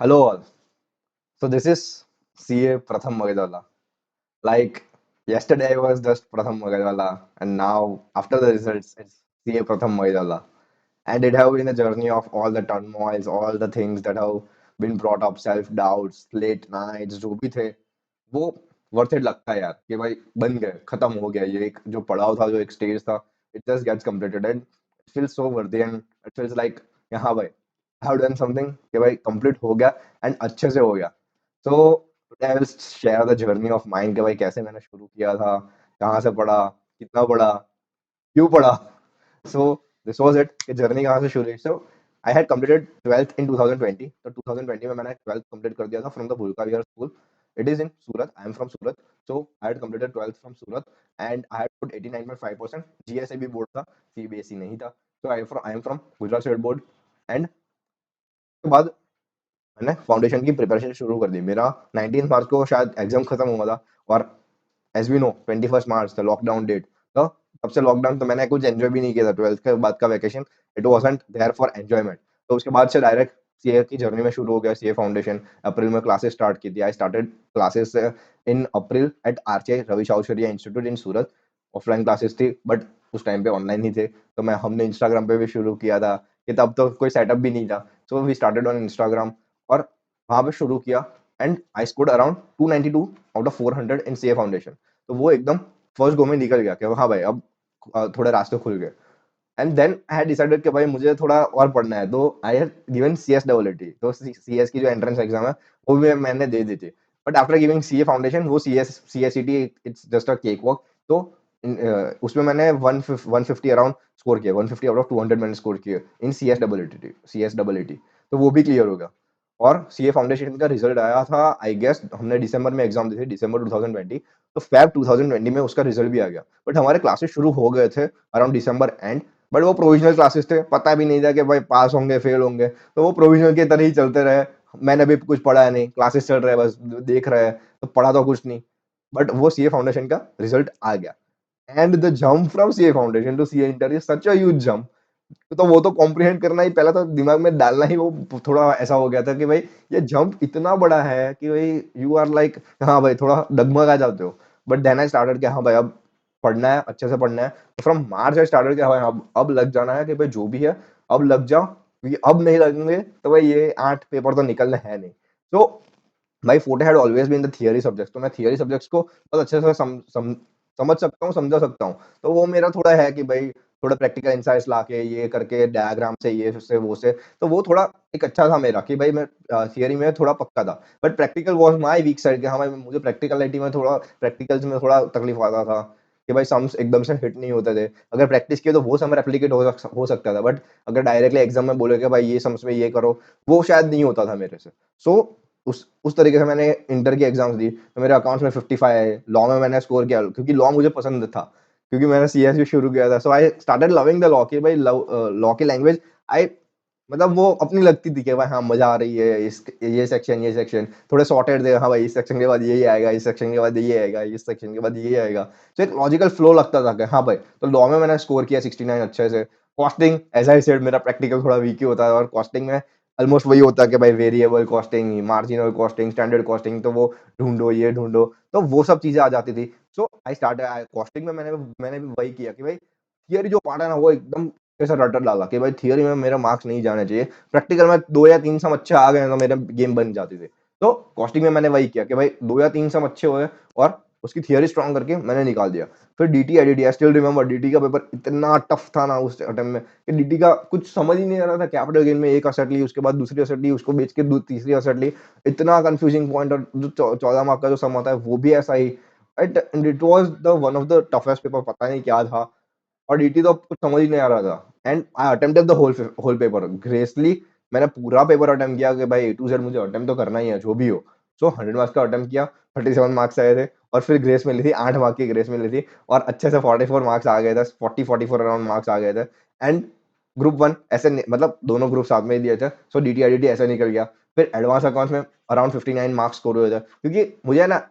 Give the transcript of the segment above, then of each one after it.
Hello all. So this is CA Pratham Magidwala. Like yesterday was just Pratham Magidwala, and now after the results it's CA Pratham Magidwala. And it have been a journey of all the turmoils, all the things that have been brought up, self doubts, late nights, जो भी थे वो worth it लगता है यार कि भाई बन गए, खत्म हो गया ये एक जो पड़ाव था, जो एक स्टेज था, it just gets completed and it feels so worthy and it feels like हाँ भाई आई हैव डन समथिंग कि भाई कंप्लीट हो गया एंड अच्छे से हो गया। So I will share the journey of mind कि भाई कैसे मैंने शुरू किया था, कहाँ से पढ़ा, कितना पढ़ा, क्यों पढ़ा। सो दिस वाज इट कि जर्नी कहाँ से शुरू हुई। सो आई हैड कंप्लीटेड 12th इन 2020। तो 2020 में मैंने 12th कंप्लीट कर दिया था from the Bhulka Vihar school. It is in Surat, I am from Surat. So I had completed 12th from Surat and I had put 89.5%। GSEB भी बोर्ड था, सीबीएसई नहीं था। तो I am from Gujarat state board and के बाद मैंने फाउंडेशन की प्रिपरेशन शुरू कर दी। मेरा 19 मार्च को शायद एग्जाम खत्म हुआ था और एज वी नो 21 मार्च था लॉकडाउन डेट। तो तब से लॉकडाउन, तो मैंने कुछ एंजॉय भी नहीं किया था 12th के बाद का vacation. It wasn't there for enjoyment. तो उसके बाद से डायरेक्ट सीए की जर्नी में शुरू हो गया। सीए फाउंडेशन अप्रैल में क्लासेस स्टार्ट की थी। I started classes in April at आरचे Ravi Shahu institute in Surat. Offline classes थी बट उस टाइम पे ऑनलाइन ही थे। तो मैं हमने इंस्टाग्राम पे भी शुरू किया था कि तब तो कोई सेटअप भी नहीं था। So we started on Instagram और वहाँ पे शुरू किया and I scored around 292 out of 400 in CA foundation. तो वो एकदम फर्स्ट गो में निकल गया कि हाँ भाई अब थोड़े रास्ते खुल गए। And then I had decided कि भाई मुझे थोड़ा और पढ़ना है। तो I had given CS double ET. तो सीएस की जो एंट्रेंस एग्जाम है वो भी मैंने दे दी थी। But after giving CA foundation वो CSEET it's just a cake walk. तो उसमें मैंने 150 अराउंड स्कोर किया। 150 आउट ऑफ 200 मैंने स्कोर किया इन सीएस डबल एटी। तो वो भी क्लियर हो गया। और सीए फाउंडेशन का रिजल्ट आया था आई गेस, हमने दिसंबर में एग्जाम दी थी, दिसंबर 2020। तो फेब 2020 में उसका रिजल्ट भी आ गया। बट हमारे क्लासेस शुरू हो गए थे अराउंड दिसंबर एंड। बट वो प्रोविजनल क्लासेस थे, पता भी नहीं था कि भाई पास होंगे फेल होंगे। तो वो प्रोविजनल की तरह ही चलते रहे। मैंने भी कुछ पढ़ा है नहीं, क्लासेस चल रहे हैं बस, देख रहे हैं, तो पढ़ा तो कुछ नहीं। बट वो सीए फाउंडेशन का रिजल्ट आ गया and the jump from CA foundation to CA inter is such a huge jump. तो वो तो कॉम्प्रिहेंड करना ही पहला, तो दिमाग में डालना ही वो थोड़ा ऐसा हो गया था कि भाई ये जंप इतना बड़ा है कि भाई यू आर लाइक हाँ भाई थोड़ा डगमगा जाते हो। बट देन आई स्टार्टेड कि हाँ भाई अब पढ़ना है, अच्छे से पढ़ना है। तो फ्रॉम मार्च आई स्टार्टेड कि हाँ भाई अब लग जाना है कि भाई जो भी है अब लग जाओ, क्योंकि अब नहीं लगेंगे तो भाई ये 8 पेपर तो निकलने हैं नहीं। तो my forte had always been the theory subjects. तो मैं थियरी सब्जेक्ट्स को बहुत अच्छे से समझ सकता हूँ, समझा सकता हूँ। तो वो मेरा थोड़ा है कि भाई थोड़ा प्रैक्टिकल इंसाइट्स लाके ये करके डायग्राम से ये से वो से, तो वो थोड़ा एक अच्छा था मेरा कि भाई मैं थियरी में थोड़ा पक्का था। But practical was my week side कि हाँ भाई मुझे प्रैक्टिकलिटी में थोड़ा, प्रैक्टिकल्स में थोड़ा तकलीफ आता था कि भाई सम्स एकदम से हिट नहीं होते थे। अगर प्रैक्टिस किए तो वो सम रेप्लिकेट हो सकता था। बट अगर डायरेक्टली एग्जाम में बोले कि भाई ये सम्स में ये करो, वो शायद नहीं होता था मेरे से। सो उस तरीके से मैंने इंटर की एग्जाम्स दी। तो मेरे अकाउंट्स में 55 आए, लॉ में मैंने स्कोर किया क्योंकि लॉ मुझे पसंद था, क्योंकि मैंने सीएस भी शुरू किया था। So I started loving the law कि भाई लॉ की लैंग्वेज आई, मतलब वो अपनी लगती थी कि भाई हाँ मजा आ रही है। इस ये सेक्शन थोड़े सॉर्टेड थे, हाँ भाई इस सेक्शन के बाद ये आएगा, इस सेक्शन के बाद ये आएगा, इस सेक्शन के बाद ये आएगा। तो एक लॉजिकल फ्लो लगता था कि हाँ भाई। तो लॉ में मैंने स्कोर किया 69 अच्छे से। कॉस्टिंग एज आई सेड मेरा प्रैक्टिकल थोड़ा वीक ही होता है और कॉस्टिंग में ऑलमोस्ट वही होता है कि भाई variable costing, marginal costing, standard costing, तो वो ढूंढो ये ढूंढो, तो वो सब चीजें आ जाती थी। सो आई स्टार्ट कॉस्टिंग में मैंने भी वही किया कि भाई थियरी जो पार्ट है ना वो एकदम ऐसा रटर डाला कि भाई थियरी में मेरा मार्क्स नहीं जाने चाहिए, प्रैक्टिकल में 2 या 3 सम अच्छे आ गए तो मेरे गेम बन जाते थे। तो कॉस्टिंग में मैंने वही किया कि भाई 2 या 3 सम अच्छे हुए और उसकी थियरी स्ट्रॉन्ग करके मैंने निकाल दिया। फिर DT ADT, I still remember DT का पेपर इतना टफ था ना उस अटेम्प्ट में कि डीटी का कुछ समझ ही नहीं आ रहा था। कैपिटल गेन में एक असेट ली, उसके बाद दूसरी असेट ली, उसको बेच के तीसरी असेट ली। इतना कंफ्यूजिंग पॉइंट। और जो 14 मार्क का जो सम होता है वो भी ऐसा ही। It was the one of the toughest paper, पता नहीं क्या था। और डीटी तो कुछ समझ ही नहीं आ रहा था and I attempted the whole paper gracefully. मैंने पूरा पेपर अटेम्प्ट किया कि भाई ए टू जेड मुझे अटेम्प्ट तो करना ही है जो भी हो। सो 100 मार्क्स का अटेम्प्ट किया, 37 मार्क्स आए थे। और फिर ग्रेस मिली थी, 8 मार्क की ग्रेस मिली थी और अच्छे से 44 मार्क्स आ गए थे, 40-44 अराउंड मार्क्स आ गए थे। एंड ग्रुप वन ऐसे मतलब दोनों ग्रुप साथ में ही दिए थे। सो डी टी ऐसे निकल गया। फिर एडवांस अकाउंट्स में अराउंड 59 मार्क्स स्कोर हुए थे, क्योंकि मुझे ना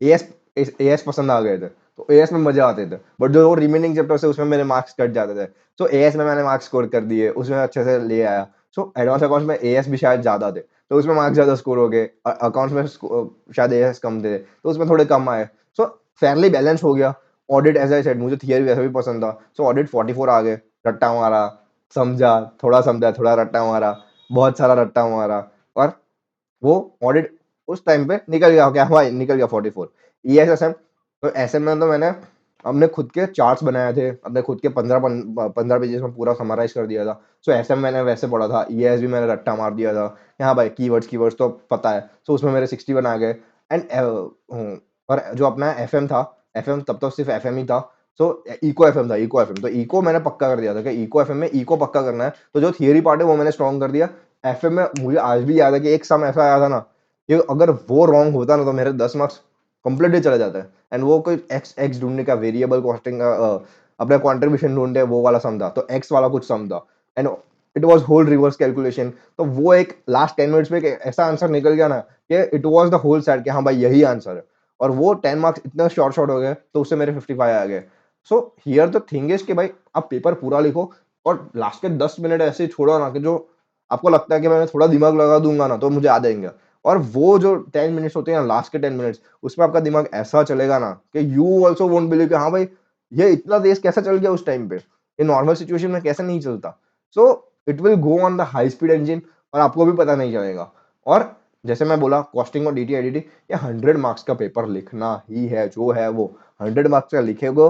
एएस एएस पसंद आ गए थे। तो एएस में मजा आते थे। बट जो रिमेनिंग चैप्टर्स है उसमें मेरे मार्क्स कट जाते थे। सो एएस में मैंने मार्क्स स्कोर कर दिए, उसमें अच्छे से ले आया। सो एडवांस अकाउंट्स में एएस भी शायद ज्यादा थे। तो उसमें मार्क्स ज़्यादा स्कोर हो गए, अकाउंट्स में शायद एएस कम थे तो उसमें थोड़े कम आए। सो फेयरली बैलेंस हो गया। ऑडिट एज आई सेड मुझे थियरी वैसे भी पसंद था, सो ऑडिट 44 आ गए, रट्टा मारा, समझा थोड़ा रट्टा मारा, बहुत सारा रट्टा मारा, और वो ऑडिट उस टाइम पे निकल गया, क्या हुआ, निकल गया 44। ईएसएसएम, तो एसएम में तो मैंने अपने खुद के चार्ट्स बनाए थे, अपने खुद के 15 पेजेस में पूरा समराइज कर दिया था। सो एसएम मैंने वैसे पढ़ा था, ईएस भी मैंने रट्टा मार दिया था कि हाँ भाई कीवर्ड्स तो पता है। सो उसमें मेरे 61 आ गए। एंड और जो अपना एफएम था, एफएम तब तो सिर्फ एफएम ही था। सो इको एफएम था, इको एफएम, तो इको मैंने पक्का कर दिया था कि इको एफएम में इको पक्का करना है, तो जो थियरी पार्ट है वो मैंने स्ट्रॉन्ग कर दिया। एफएम में मुझे आज भी याद है कि एक सम ऐसा आया था ना कि अगर वो रॉन्ग होता ना तो मेरे 10 मार्क्स कंप्लीटली चले जाते हैं। एंड वो कोई एक्स एक्स ढूंढने का, वेरिएबल कॉस्टिंग का, अपना कंट्रीब्यूशन ढूंढे वो वाला सम था, तो एक्स वाला कुछ सम था। And it was whole reverse calculation. तो वो एक लास्ट 10 मिनट्स में एक ऐसा आंसर निकल गया ना कि it was the whole set कि हाँ भाई यही आंसर है। और वो 10 मार्क्स इतना शॉर्ट शॉर्ट हो गए तो उससे मेरे 55 आ गए। So here the thing is कि भाई आप पेपर पूरा लिखो और लास्ट के 10 मिनट ऐसे ही छोड़ो ना कि जो आपको लगता है कि मैं थोड़ा दिमाग लगा दूंगा ना तो मुझे आ जाएंगे। और वो जो 10 मिनट्स होते हैं ना, लास्ट के 10 मिनट्स, उसमें आपका दिमाग ऐसा चलेगा ना कि यू ऑल्सो वोंट बिलीव कि हाँ भाई ये इतना तेज कैसे चल गया उस टाइम पे, ये नॉर्मल सिचुएशन में कैसे नहीं चलता। So it will go on the high speed engine और आपको भी पता नहीं चलेगा। और जैसे मैं बोला कॉस्टिंग और डीटी एडिटिंग, ये 100 मार्क्स का पेपर लिखना ही है जो है वो। 100 मार्क्स का लिखेगो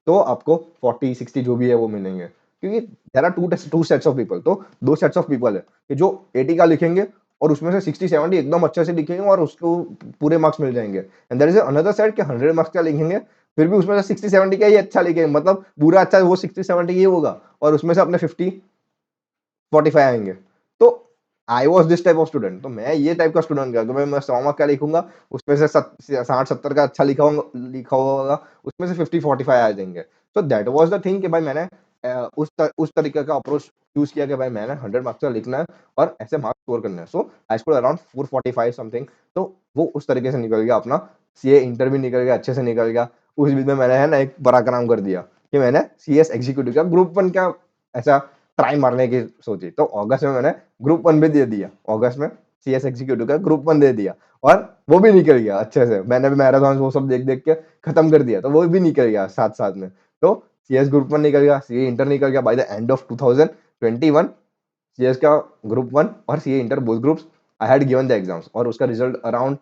तो आपको 40 60 जो भी है वो मिलेंगे, क्योंकि there are two sets of people. तो दो सेट्स ऑफ पीपल है कि जो 80 का लिखेंगे और उसमें से 60 70 एकदम अच्छे से लिखेंगे और उसको पूरे मार्क्स मिल जाएंगे। And there is another set कि 100 मार्क्स का लिखेंगे फिर भी उसमें से 60 70 का ही अच्छा लिखेंगे, मतलब पूरा अच्छा वो 60 70 ही होगा और उसमें से अपने 50 45 आएंगे। तो I was this type of student, तो मैं ये टाइप का स्टूडेंट था कि मैं 100 मार्क्स का लिखूंगा, उसमें से 60 70 का अच्छा लिखा होगा, उसमें से 50 45 आ जाएंगे। तो दैट वाज द थिंग कि भाई मैंने उस तरीके का अप्रोच चूज किया कि भाई मैंने 100 मार्क्स का लिखना है और ऐसे मार्क्स स्कोर करना है। So I score around 445 something. तो वो उस तरीके से निकल गया अपना, सीए इंटर भी निकल गया, अच्छे से निकल गया। उस बीच में मैंने है ना एक पराक्रम कर दिया कि मैंने सीएस एग्जीक्यूटिव का ग्रुप 1 का ऐसा ट्राई मारने की सोची। तो अगस्त में मैंने ग्रुप 1 भी दे दिया, अगस्त में सीएस एग्जीक्यूटिव का ग्रुप 1 दे दिया और वो भी निकल गया अच्छे से। मैंने भी मैराथन वो सब देख देख के खत्म कर दिया, तो वो भी निकल गया साथ साथ में। तो सीएस ग्रुप 1 निकल गया, सीए इंटर निकल गया by the end of 2021। CS का ग्रुप 1 और CA inter both groups I had given the exams, और उसका रिजल्ट अराउंड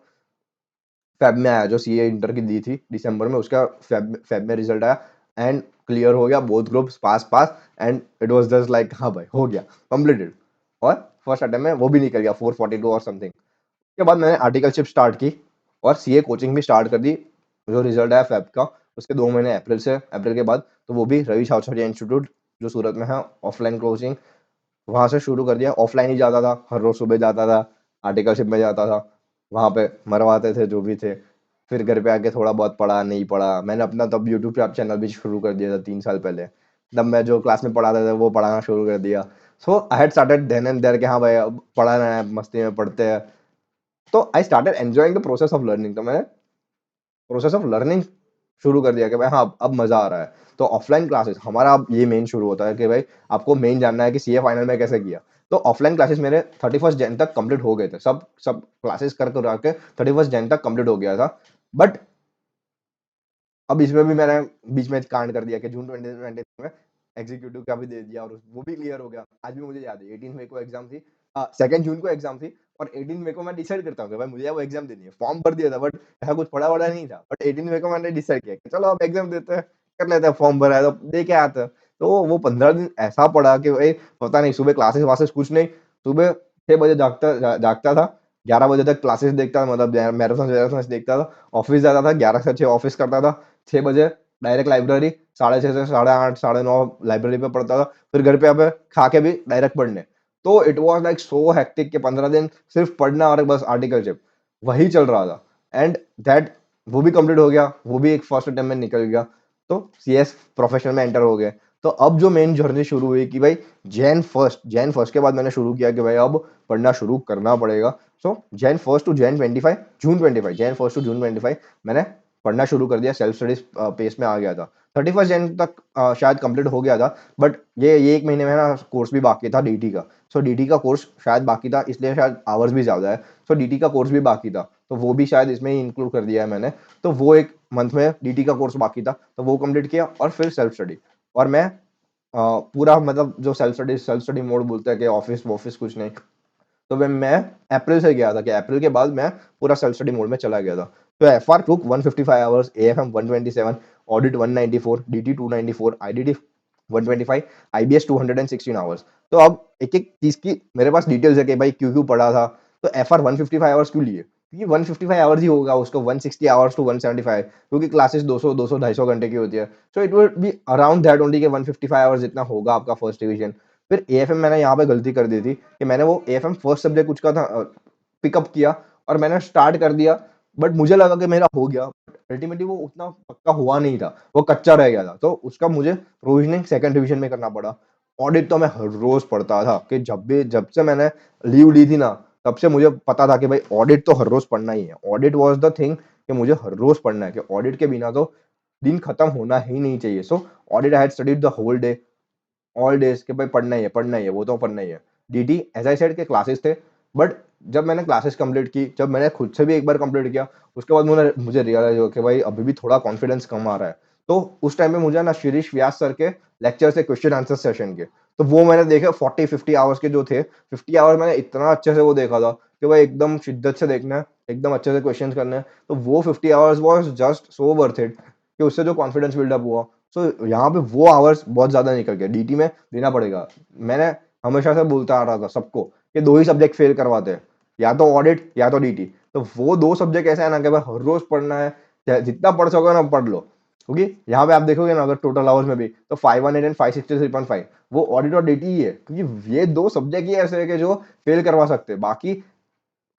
फेब में आया। जो सीए इंटर की दी थी दिसंबर में, उसका फेब में रिजल्ट आया एंड क्लियर हो गया, both groups pass pass. And it was just like हाँ भाई हो गया, कंप्लीटेड। और फर्स्ट अटेम्प्ट में वो भी निकल गया 442 और समथिंग। उसके बाद मैंने आर्टिकलशिप स्टार्ट की और सीए कोचिंग भी स्टार्ट कर दी। जो रिजल्ट आया फेब का, उसके 2 महीने अप्रैल के बाद, तो वो भी रवि शास्त्री इंस्टीट्यूट जो सूरत में है, ऑफलाइन कोचिंग वहां से शुरू कर दिया। ऑफलाइन ही जाता था, हर रोज सुबह जाता था, आर्टिकलशिप में जाता था, वहां पे मरवाते थे जो भी थे। फिर घर पे आके थोड़ा बहुत पढ़ा, नहीं पढ़ा, मैंने अपना तब यूट्यूब पे चैनल भी शुरू कर दिया था 3 साल पहले। तब मैं जो क्लास में पढ़ाता था वो पढ़ाना शुरू कर दिया। So I had started then and there कि हाँ भाई अब पढ़ाना है, मस्ती में पढ़ते हैं। तो I started enjoying the process of learning. तो मैंने प्रोसेस ऑफ लर्निंग शुरू कर दिया कि भाई हाँ अब मजा आ रहा है। तो ऑफलाइन क्लासेस हमारा अब ये मेन शुरू होता है कि भाई आपको मेन जानना है कि सीए फाइनल में कैसे किया। तो ऑफलाइन क्लासेस मेरे 31 जन तक कंप्लीट हो गए थे, सब सब क्लासेस कर कर के 31 जन तक कंप्लीट हो गया था। बट अब इसमें भी मैंने बीच में कांड कर दिया कि जून 2020 में एग्जीक्यूटिव का भी दे दिया और वो भी क्लियर हो गया। आज भी मुझे याद है 18 मई को एग्जाम थी, 2 जून को एग्जाम थी, और 18 मई को मैं डिसाइड करता हूँ कि भाई मुझे वो एग्जाम देनी है। फॉर्म भर दिया था बट ऐसा कुछ पढ़ा वढ़ा नहीं था, बट 18 मई को मैंने डिसाइड किया कि चलो अब एग्जाम देते हैं, कर लेते हैं, फॉर्म भरा है तो दे के आते हैं। तो वो 15 दिन ऐसा पढ़ा कि भाई पता नहीं, सुबह क्लासेस वासेस कुछ नहीं, सुबह 6 बजे जागता था, 11 बजे तक क्लासेस देखता था, मतलब मैराथन देखता था, ऑफिस जाता था, 11 से 6 ऑफिस करता था, 6 बजे डायरेक्ट लाइब्रेरी, 6:30 से 8:30 9:30 लाइब्रेरी पे पढ़ता था, फिर घर पे आके खा के भी डायरेक्ट पढ़ने। तो it was like so hectic कि 15 दिन सिर्फ पढ़ना और बस आर्टिकलशिप वही चल रहा था। एंड दैट वो भी कंप्लीट हो गया, वो भी एक फर्स्ट अटेम्प्ट में निकल गया। तो सीएस प्रोफेशन में एंटर हो गए। तो अब जो मेन जर्नी शुरू हुई कि भाई जैन फर्स्ट के बाद मैंने शुरू किया कि भाई अब पढ़ना शुरू करना पड़ेगा। सो जैन फर्स्ट टू जून 25 मैंने पढ़ना शुरू कर दिया, सेल्फ स्टडीज पेस में आ गया था। 31 जन तक शायद कंप्लीट हो गया था, बट ये 1 महीने में ना कोर्स भी बाकी था डीटी का। सो डीटी का कोर्स शायद बाकी था, इसलिए शायद आवर्स भी ज़्यादा है। सो डीटी का कोर्स भी बाकी था, तो वो भी शायद इसमें ही इंक्लूड कर दिया है मैंने। तो वो एक मंथ में डीटी का कोर्स बाकी था, तो वो कंप्लीट किया और फिर सेल्फ स्टडी। और मैं पूरा मतलब जो सेल्फ स्टडी मोड बोलते हैं कि ऑफिस ऑफिस कुछ नहीं, तो मैं अप्रैल से गया था कि अप्रैल के बाद मैं पूरा सेल्फ स्टडी मोड में चला गया था। तो F R took 155 hours, A F M 127, audit 194, D T 294, I D T 125, I B S 216 hours. तो अब एक एक चीज की मेरे पास डिटेल्स है कि भाई क्यों क्यों पढ़ा था। तो एफ आर 155 आवर्स क्यों लिए, क्योंकि 155 आवर्स ही होगा, उसको 160 आवर्स टू 175, क्योंकि क्लासेस 200 200 250 घंटे की होती है। So it will be around that only के 155 आवर्स जितना होगा आपका फर्स्ट डिवीजन। फिर एएफएम मैंने यहाँ पे गलती कर दी थी कि मैंने वो एएफएम फर्स्ट सब्जेक्ट कुछ का था पिकअप किया और मैंने स्टार्ट कर दिया, बट मुझे लगा कि मेरा हो गया। अल्टीमेटली वो उतना पक्का हुआ नहीं था, वो कच्चा रह गया था, तो उसका मुझे प्रोविजनिंग सेकंड डिवीजन में करना पड़ा। ऑडिट तो मैं हर रोज पढ़ता था कि जब से मैंने लीव ली थी ना, तब से मुझे पता था कि भाई ऑडिट तो हर रोज पढ़ना ही है। ऑडिट वॉज द थिंग कि मुझे हर रोज पढ़ना है, कि ऑडिट के बिना तो दिन खत्म होना ही नहीं चाहिए। So audit I had studied the whole day, all days के भाई पढ़ना ही है, वो तो पढ़ना ही है। डीटी एज आई सेड के क्लासेस थे, बट जब मैंने क्लासेस कंप्लीट की, जब मैंने खुद से भी एक बार कंप्लीट किया, उसके बाद मुझे रियलाइज हो कि भाई अभी भी थोड़ा कॉन्फिडेंस कम आ रहा है। तो उस टाइम पे मुझे ना शीरीष व्यास सर के लेक्चर से क्वेश्चन आंसर सेशन के, तो वो मैंने देखे 40-50 आवर्स के जो थे, 50 आवर्स मैंने इतना अच्छे से वो देखा था कि भाई एकदम शिद्दत से देखना है, एकदम अच्छे से क्वेश्चन करने हैं। तो वो 50 hours was just so worth it कि उससे जो कॉन्फिडेंस बिल्डअप हुआ। सो यहाँ पे वो आवर्स बहुत ज्यादा निकल गए, डीटी में देना पड़ेगा। मैंने हमेशा से बोलता आ रहा था सबको कि दो ही सब्जेक्ट फेल करवाते हैं, या तो ऑडिट या तो डीटी। तो वो दो सब्जेक्ट ऐसा है ना कि भाई हर रोज पढ़ना है, चाहे जितना पढ़ सको ना पढ़ लो, क्योंकि यहाँ पे आप देखोगे ना अगर टोटल आवर्स में भी, तो 518 एंड 563.5 वो ऑडिट और डीटी ही है, क्योंकि ये दो सब्जेक्ट ही ऐसे है कि जो फेल करवा सकते हैं। बाकी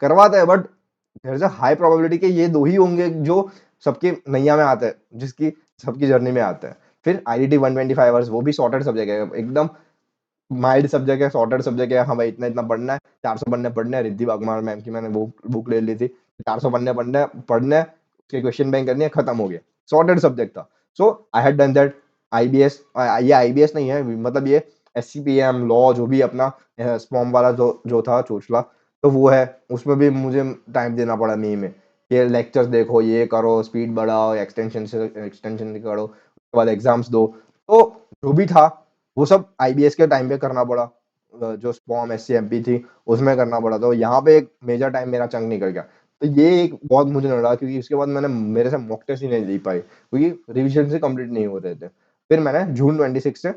करवाता है, but there is a high probability कि ये दो ही होंगे जो सबकी नैया में आते हैं, जिसकी सबकी जर्नी में आते हैं। फिर आईडीटी 125 आवर्स, वो भी सॉर्टेड सब्जेक्ट है, एकदम माइल्ड सब्जेक्ट है, सॉर्टेड सब्जेक्ट है। हाँ भाई इतना इतना पढ़ना है, 400 पन्ने पढ़ने हैं। रिद्धि वाघमार मैम की मैंने वो बुक ले ली थी, 400 पन्ने पढ़ने हैं, उसके क्वेश्चन बैंक करनी है, खत्म हो गया। सॉर्टेड सब्जेक्ट था। So I had done that. IBS, ये आईबीएस नहीं है, मतलब ये एससीपीएम लॉ जो भी अपना स्पॉम वाला जो जो था चोचला, तो वो है। उसमें भी मुझे टाइम देना पड़ा मी में, ये लेक्चर्स देखो, ये करो, स्पीड बढ़ाओ, एक्सटेंशन करो, उसके बाद एग्जाम्स दो। तो जो भी था वो सब आईबीएस के टाइम पे करना पड़ा। जो स्पॉम एससीएमपी थी उसमें करना पड़ा, तो यहाँ पे एक मेजर टाइम मेरा चंक निकल गया। तो ये एक बहुत मुझे लड़ा, क्योंकि उसके बाद मैंने मेरे से मॉक टेस्ट ही नहीं दी पाई, क्योंकि रिविजन से कंप्लीट नहीं हो रहे थे। फिर मैंने जून 26 से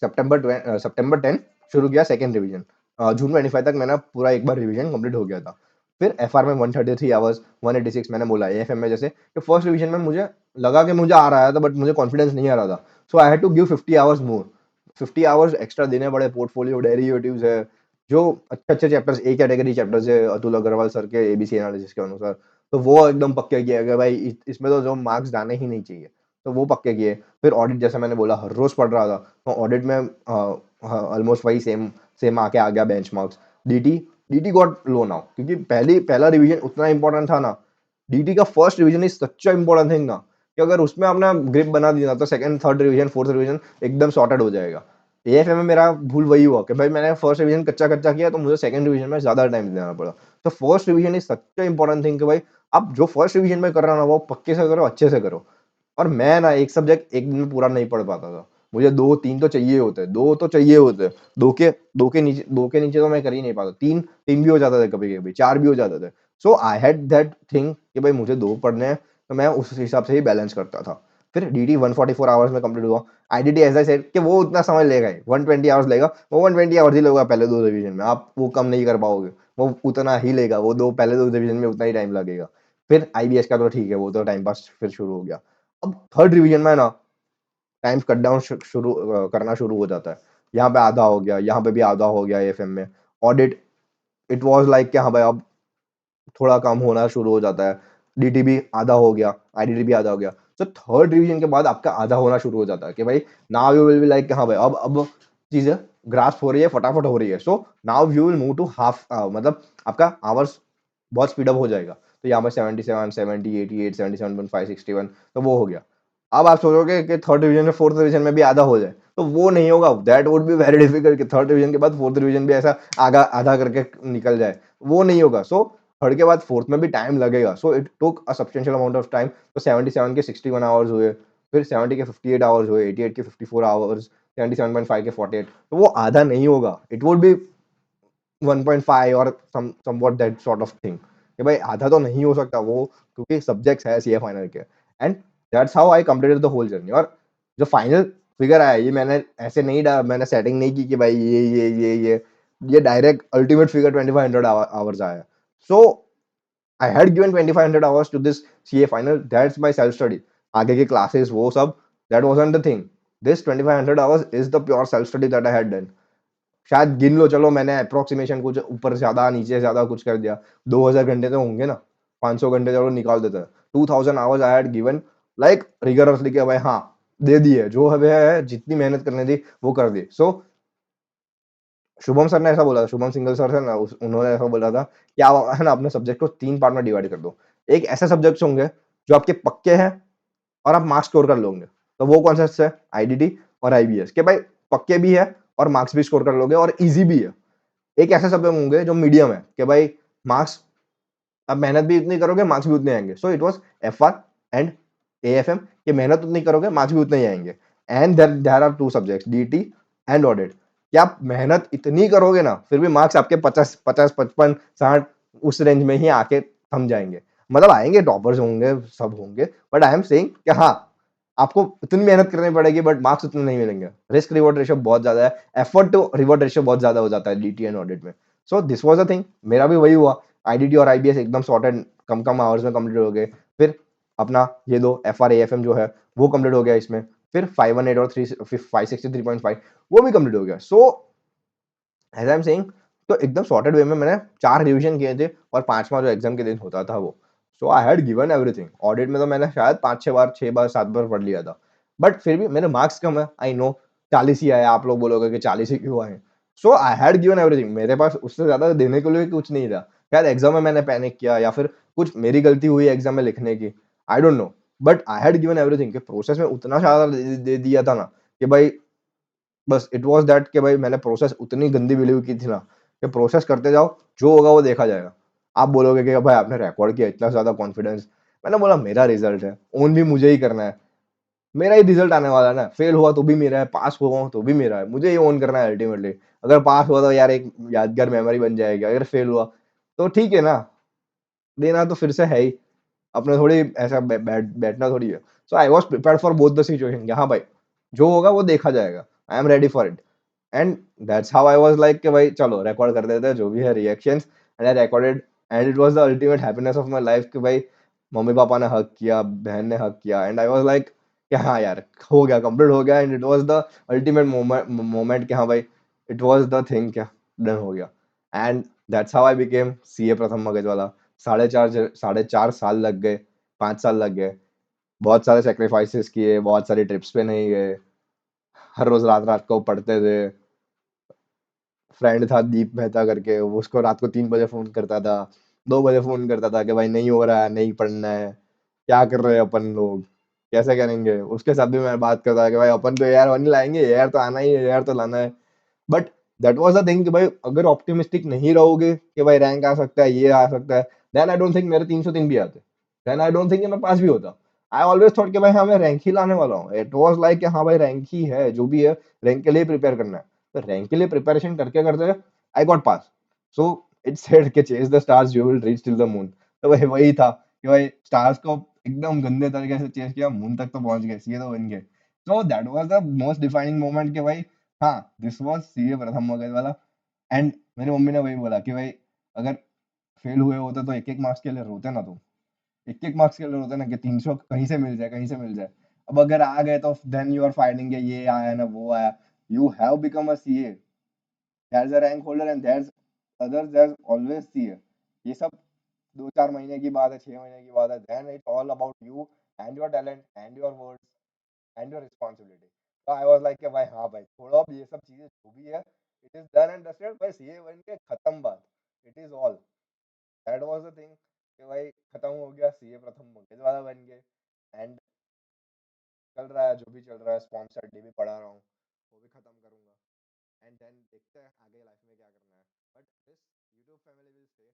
सितंबर 10 शुरू किया सेकंड रिवीजन। जून 25 तक मैंने पूरा एक बार रिवीजन कंप्लीट हो गया था। फिर एफआर में 133 आवर्स, 186 मैंने बोला। एएफएम में जैसे कि फर्स्ट रिवीजन में मुझे लगा कि मुझे आ रहा है था, बट मुझे कॉन्फिडेंस नहीं आ रहा था। So I had to give 50 hours more, 50 hours extra देने पड़े। पोर्टफोलियो डेरिवेटिव्स है, जो अच्छे अच्छे चैप्टर्स, ए कैटेगरी चैप्टर्स है अतुल अग्रवाल सर के एबीसी एनालिसिस के अनुसार, तो वो एकदम पक्के किया गया भाई, इसमें तो जो मार्क्स जाने ही नहीं चाहिए, तो वो पक्के किए। फिर ऑडिट जैसे मैंने बोला हर रोज पढ़ रहा था, तो ऑडिट में ऑलमोस्ट वही सेम सेम आके आ गया बेंचमार्क्स। डीटी डीटी गॉट लो नाउ, क्योंकि पहला रिवीजन उतना इंपॉर्टेंट था ना। डीटी का first revision is such important thing ना, कि अगर उसमें आपने ग्रिप बना दी ना, तो second third revision fourth revision एकदम सॉर्टेड हो जाएगा। एएफएम में मेरा भूल वही हुआ कि भाई मैंने फर्स्ट रिवीजन कच्चा कच्चा किया, तो मुझे सेकंड रिवीजन में ज्यादा टाइम देना पड़ा। तो first revision is such important thing कि भाई आप जो फर्स्ट रिवीजन में कर रहे हो ना, वो पक्के से करो, अच्छे से करो। और मैं ना एक सब्जेक्ट एक दिन में पूरा नहीं पढ़ पाता था, मुझे दो तीन तो चाहिए होते, दो तो चाहिए होते। दो के नीचे तो मैं कर ही नहीं पाता। तीन तीन भी हो जाता था, कभी कभी चार भी हो जाते थे। सो आई हैड दैट थिंग कि भाई मुझे दो पढ़ने हैं, तो मैं उस हिसाब से ही बैलेंस करता था। फिर डीडी 144 आवर्स में कंप्लीट हुआ। आईडीटी एज आई सेड कि वो उतना समय लेगा ही, 120 आवर्स लेगा, वो 120 आवर्स ही लेगा पहले दो रिवीजन में, आप वो कम नहीं कर पाओगे, वो उतना ही लेगा, वो दो पहले दो रिवीजन में उतना ही टाइम लगेगा। फिर आईबीएस का तो ठीक है, वो तो टाइम पास फिर शुरू हो गया। अब थर्ड रिवीजन में ना टाइम कट डाउन शुरू करना शुरू हो जाता है। यहाँ पे आधा हो गया, यहाँ पे भी आधा हो गया एएफएम में। ऑडिट इट वाज लाइक कि हाँ भाई अब थोड़ा कम होना शुरू हो जाता है। डीटी भी आधा हो गया, आईडीटी भी आधा हो गया। तो थर्ड रिवीजन के बाद आपका आधा होना शुरू हो जाता है कि भाई now you will be like हाँ भाई अब चीजें ग्रास्प हो रही है, फटाफट हो रही है। So now you will move to half, मतलब आपका आवर्स बहुत स्पीड अप हो जाएगा। तो यहाँ पर 77, 70, 88, 77.5, 61, तो वो हो गया। अब आप सोचोगे कि थर्ड डिवीजन में फोर्थ डिवीजन में भी आधा हो जाए, तो वो नहीं होगा। That would be very difficult कि थर्ड डिवीजन के बाद फोर्थ डिवीजन भी ऐसा आधा आधा करके निकल जाए, वो नहीं होगा। सो थर्ड के बाद फोर्थ में भी टाइम लगेगा। So it took a substantial amount of time. तो 77 के 61 आवर्स हुए, फिर 70 के 58 आवर्स हुए, 88 के 54 आवर्स, 77.5 के 48। तो वो आधा नहीं होगा, इट वुड बी 1.5 और somewhat that sort of thing, कि भाई आधा तो नहीं हो सकता वो, क्योंकि सब्जेक्ट्स है सीए फाइनल के। And that's how I completed the whole journey. और जो फाइनल फिगर आया, ये मैंने ऐसे नहीं मैंने सेटिंग नहीं की कि भाई ये डायरेक्ट अल्टीमेट फिगर 2500 आवर्स आया। So I had given 2500 hours to this CA final, that's my self study. आगे के क्लासेस वो सब, that wasn't the thing. This 2500 hours is the pure self study that I had done. शायद गिन लो, चलो मैंने approximation कुछ ऊपर ज्यादा नीचे ज्यादा कुछ कर दिया, 2000 घंटे तो होंगे ना, 500 घंटे चलो निकाल देते हैं, 2000 hours I had given like rigorously कि भाई हाँ, दे दी है जो है, जितनी मेहनत करनी थी वो कर दी। सो शुभम सर ने ऐसा बोला था, शुभम सिंगल सर है ना, उन्होंने ऐसा बोला था कि आप है ना अपने सब्जेक्ट को 3 पार्ट में डिवाइड कर दो। एक ऐसे सब्जेक्ट्स होंगे जो आपके पक्के हैं और आप मार्क्स स्कोर कर लोगे, तो वो कौन सा है? आईडीटी और आईबीएस के भाई पक्के भी है और मार्क्स भी स्कोर कर लोगे और इजी भी है। एक ऐसे सब्जेक्ट होंगे जो मीडियम है कि भाई मार्क्स, अब मेहनत भी उतनी करोगे मार्क्स भी उतने आएंगे। So it was FR and AFM, कि मेहनत उतनी करोगे मार्क्स भी उतने ही आएंगे। And there are two subjects, DT and audit, कि आप मेहनत इतनी करोगे ना फिर भी मार्क्स आपके 50 50 55 60 उस रेंज में ही आके थम जाएंगे। मतलब आएंगे, टॉपर्स होंगे, सब होंगे, बट आई एम सेइंग कि हाँ, आपको इतनी मेहनत करनी पड़ेगी बट मार्क्स उतने नहीं मिलेंगे। रिस्क रिवॉर्ड रेशियो बहुत ज्यादा है, एफर्ट टू रिवॉर्ड रेशियो बहुत ज्यादा हो जाता है डीटी एंड ऑडिट में। So this was a thing, मेरा भी वही हुआ। आईडीटी और आईबीएस एकदम सॉर्टेड, कम कम आवर्स में कंप्लीट हो गए। फिर अपना ये दो एफ आर एफ एम जो है वो कंप्लीट हो गया इसमें। फिर 518 और 563.5 वो भी कंप्लीट हो गया। So as I am saying, तो एकदम सॉर्टेड वे में मैंने 4 रिवीजन किए थे और पांचवा जो एग्जाम के दिन होता था वो। So I had given everything. Audit में तो मैंने शायद 5 6 बार 6 बार 7 बार पढ़ लिया था, बट फिर भी मेरे मार्क्स कम है, आई नो। 40 ही आए, आप लोग बोलोगे कि 40 ही क्यों आए। सो आई हैड गिवन एवरीथिंग, मेरे पास उससे ज्यादा देने के लिए कुछ नहीं था। शायद एग्जाम में मैंने पैनिक किया या फिर कुछ मेरी गलती हुई एग्जाम में लिखने की, I don't know. But I had given everything, कि प्रोसेस में उतना ज्यादा दे दिया था ना कि भाई, बस इट वाज दैट कि भाई मैंने प्रोसेस उतनी गंदी बिलीव की थी ना कि प्रोसेस करते जाओ, जो होगा वो देखा जाएगा। आप बोलोगे कि भाई आपने रिकॉर्ड किया, इतना ज्यादा कॉन्फिडेंस। मैंने बोला मेरा रिजल्ट है, ओन भी मुझे ही करना है, मेरा ही रिजल्ट आने वाला है ना, फेल हुआ तो भी मेरा है, पास हुआ तो भी मेरा है, मुझे ही ओन करना है अल्टीमेटली। अगर पास हुआ तो यार एक यादगार मेमोरी बन जाएगी, अगर फेल हुआ तो ठीक है ना, देना तो फिर से है ही, अपने थोड़ी ऐसा बैठना थोड़ी है। So I was prepare for both the situation, हाँ भाई जो होगा वो देखा जाएगा, I am ready for it. And that's how I was like कि भाई चलो रिकॉर्ड कर देते हैं जो भी है reactions. And I recorded, and it was the ultimate happiness of my life कि भाई मम्मी पापा ने हक किया, बहन ने हक किया, एंड आई वाज लाइक कि हाँ यार हो गया, कंप्लीट हो गया। And it was the ultimate moment कि हाँ भाई, इट वाज द थिंग, क्या डन हो गया। And that's how I became CA प्रथम मगज वाला। 4.5 साल लग गए, 5 साल लग गए, बहुत सारे सेक्रीफाइसेस किए, बहुत सारी ट्रिप्स पे नहीं गए, हर रोज रात रात को पढ़ते थे। फ्रेंड था दीप मेहता करके, वो उसको रात को 3 बजे फोन करता था, 2 बजे फोन करता था कि भाई नहीं हो रहा है, नहीं पढ़ना है, क्या कर रहे हैं अपन लोग, कैसे करेंगे। उसके साथ भी मैं बात करता था कि भाई अपन तो एआर वन ही लाएंगे, एआर तो आना ही है, एआर तो लाना है। But that was the thing कि भाई अगर ऑप्टिमिस्टिक नहीं रहोगे कि भाई रैंक आ सकता है, ये आ सकता है, देन आई डोंट थिंक मेरे 303 भी आते, देन आई डोंट थिंक मैं पास भी होता। आई ऑलवेज थॉट कि भाई हाँ मैं रैंक ही लाने वाला हूँ। इट वाज लाइक कि हाँ भाई रैंक ही है, जो भी है रैंक के लिए प्रिपेयर करना है। तो रैंक के लिए प्रिपरेशन करते करते I got pass. So it said कि chase the stars you will reach till the moon. तो भाई वही था कि भाई स्टार्स को एकदम गंदे तरीके से चेज किया, मून तक तो पहुंच गए, सीए तो बन गए। सो that was the most defining moment कि भाई हाँ, दिस वाज सीए प्रथम मगध वाला। एंड मेरी मम्मी ने वही बोला कि भाई अगर फेल हुए होते तो एक एक मार्क्स के लिए रोते ना तुम, एक एक मार्क्स के लिए रोते ना कि 300 कहीं से मिल जाए, कहीं से मिल जाए। अब अगर आ गए तो देन यू आर फाइटिंग, ये आया ना वो आया। You have become a CA, there's a rank holder and there's others, there's always CA. ये सब 2 4 महीने की बात है, 6 महीने की बात है। then it's all about you and your talent and your words and your responsibility। तो I was like कि भाई हाँ भाई छोड़ो अब ये सब चीजें, जो भी है it is done and dusted, भाई सीए बन के खत्म बात, it is all। that was the thing कि भाई खत्म हो गया, सीए प्रथम मुकेश वाला बन गए। एंड चल रहा है जो भी चल रहा है, स्पॉम स्टडी भी पढ़ा रहा हूँ, वो भी खत्म करूंगा, एंड देन देखते हैं आगे लाइफ में क्या करना है। But this YouTube family will stay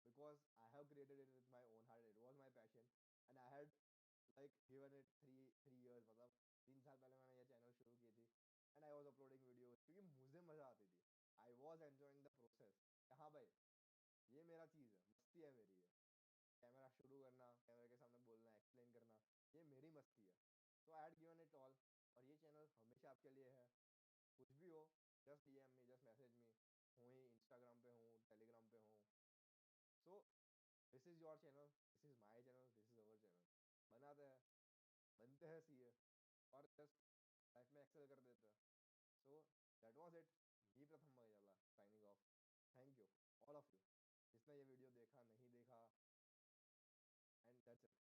because I have created it with my own heart. It was my passion, and I had like given it three years, मतलब 3 साल पहले मैंने ये चैनल शुरू की थी, and I was uploading videos क्योंकि मुझे मजा आती थी। I was enjoying the process। हाँ भाई, ये मेरा चीज है, मस्ती है मेरी, है कैमरा शुरू करना, कैमरे के सामने बोलना, एक्सप्लेन करना, ये मेरी मस्ती है। तो I had given it all, और ये चैनल हमेशा आपके लिए है। कुछ भी हो, just DM me, just message me, हूँ ही इंस्टाग्राम पे, हूँ टेलीग्राम पे, हूँ। So this is your channel, this is my channel, this is our channel. बनाते हैं, बनते हैं सीए, और जस्ट लाइफ में एक्सेल कर देते हैं। So that was it. Me Pratham Magela signing off. Thank you all of you जिसने ये वीडियो देखा, नहीं देखा, एंड दैट्स इट।